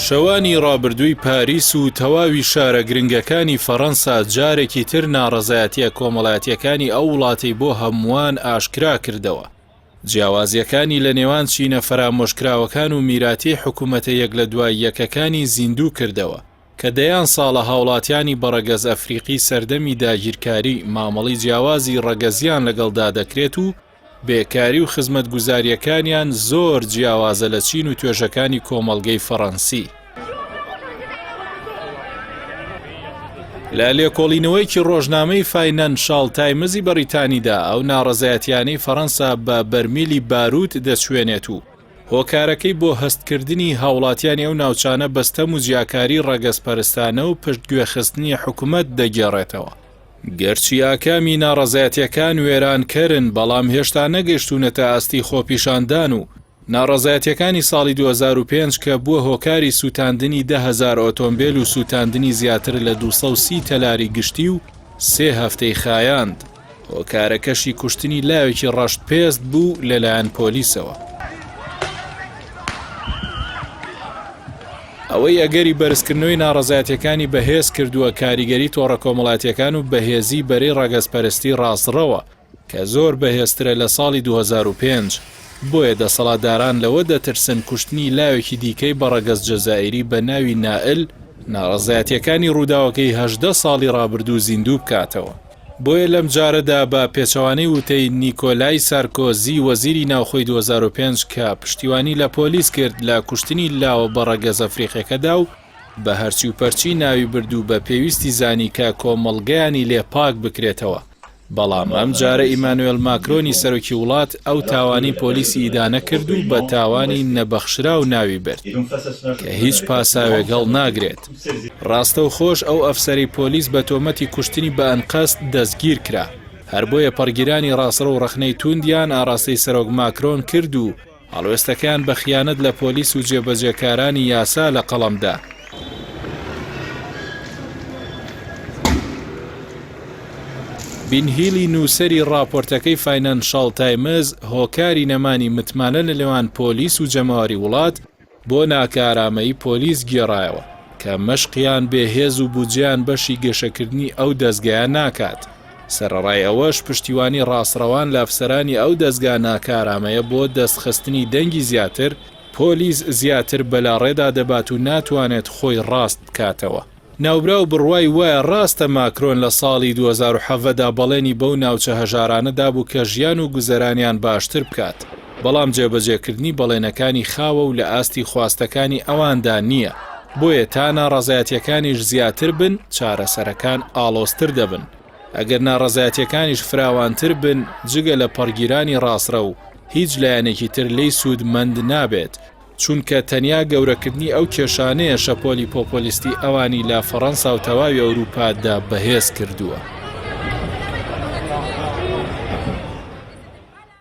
شەوانی ڕابردووی پاریس و تەواوی شارە گرنگەکانی فەڕەنسا جارێکی تر ناڕەزایەتیە کۆمەڵایەتیەکانی ئەو وڵاتی بۆ هەمووان ئاشکرا کردەوە. جیاوازیەکانی لە نێوان چینە فرامۆشکراوەکان و میراتی حکوومەتە یەک لە دوای یەکەکانی زیندوو کردەوە کە دەیان ساڵە هاوڵاتیانی بەڕەگەز ئەفریقی سەردەمی داگیرکاری مامەڵی جیاوازی ڕەگەزیان لەگەڵدا دەکرێت و بێکاری و خزمەت گوزاریەکانیان زۆر جیاوازە لە چین و توێژەکانی کۆمەڵگەی فەڕەنسی. لە لێکۆڵینەوەیکی ڕۆژنامەی فاینانشال تایمزی بەریتانیدا ئەو ناڕەزایەتیانەی فەڕەنسا بە بەرمیلی باروت دەچوێنێت و هۆکارەکەی بۆ هەستکردنی هاوڵاتیانی ئەو ناوچانە بەستەم و جیاکاری ڕەگەزپەرستانە و پشتگوێخستنی حکوومەت دەگێڕێتەوە. گەرچی ئاکامی ناڕەزایەتیەکان وێرانکەرن بەڵام هێشتا نەگەشتوونەتە ئاستی خۆپیشاندان و ناڕەزایەتیەکانی ساڵی 2005 کە بووە هۆکاری سوتاندنی 10,000 ئۆتۆمبیل و سوتاندنی زیاتر لە 230 تەلاری گشتی و 3 هەفتەی خایاند. هۆکارەکەشی کوشتنی لاوێکی ڕەشت پێست بوو لەلایەن پۆلیسەوە. ئەوەی ئەگەری بەرزکردنەوەی ناڕەزایەتیەکانی بەهێز کردووە کاریگەری تۆڕە کۆمەڵایەتیەکان و بەهێزی بەرەی ڕەگەزپەرستی ڕاستڕەوە کە زۆر بەهێزترە لە ساڵی 2005. بۆیە دەسەڵاتداران لەوە دەترسن کوشتنی لاوێکی دیکەی بە ڕەگەز جەزائیری بە ناوی نائل ناڕەزایەتیەکانی ڕووداوەکەی 18 ساڵی ڕابردوو زیندوو بکاتەوە. بۆیە لەم جارەدا بە پێچەوانەی وتەی نیکۆلای سارکۆزی وەزیری ناوخۆی 2005 کە پشتیوانی لە پۆلیس کرد لە کوشتنی لاوە بە ڕەگەز ئەفریقیەکەدا و بە هەرچی و پەرچی ناوی بردو بە پێویستی زانی کە کۆمەڵگەیانی لێپاک بکرێتەوە. بەڵام ئەم جارە ئیمانوێل ماکرۆنی سەرۆکی وڵات ئەو تاوانی پۆلیسی ئیدانە کرد و بە تاوانی نەبەخشرا و ناوی برد کە هیچ پاساوێگەڵ ناگرێت. ڕاستە و خۆش ئەو ئەفسەری پۆلیس بە تۆمەتی کوشتنی بە ئەنقەست دەستگیر کرا. هەر بۆیە پەرگیرانی ڕاستڕە و ڕەخنەی توندیان ئاراستەی سەرۆک ماکرۆن کرد و هەڵوێستەکان بە خیانەت لە پۆلیس و جێبەجێکارانی یاسا لە قەڵەمدا. بینهیلی نووسەری ڕاپۆرتەکەی فاینانشال تایمز هۆکاری نەمانی متمانە لە لێوان پۆلیس و جەماوەری وڵات بۆ ناکارامەیی پۆلیس گێڕایەوە کە مەشقیان بێهێز و بودجیان بەشی گەشەکردنی ئەو دەستگایە ناکات. سەرەڕای ئەوەش پشتیوانی ڕاستڕەوان لە ئەفسەرانی ئەو دەستگا ناکارامەیە بۆ دەستخستنی دەنگی زیاتر پۆلیس زیاتر بەلاڕێدا دەبات و ناتوانێت خۆی ڕاست بکاتەوە. ناوبرا و بڕوای وایە ڕاستە ماکرۆن لە ساڵی 2007دا بەڵێنی بەو ناوچە هەژارانەدا بوو کە ژیان و گوزەرانیان باشتر بکات، بەڵام جێبەجێکردنی بەڵێنەکانی خاوە و لە ئاستی خواستەکانی ئەواندا نییە. بۆیە تا ناڕەزایەتیەکانیش زیاتر بن چارەسەرەکان ئاڵۆزتر دەبن. ئەگەر ناڕەزایەتیەکانیش فراوانتر بن جگە لە پەرگیرانی ڕاستڕە و هیچ لایەنێکی تر لی سوودمەند نابێت، چونکە تەنیا گەورەکردنی ئەو کێشانەیە شەپۆلی پۆپۆلیستی ئەوانی لە فەڕەنسا و تەواوی ئەوروپادا بەهێز کردووە.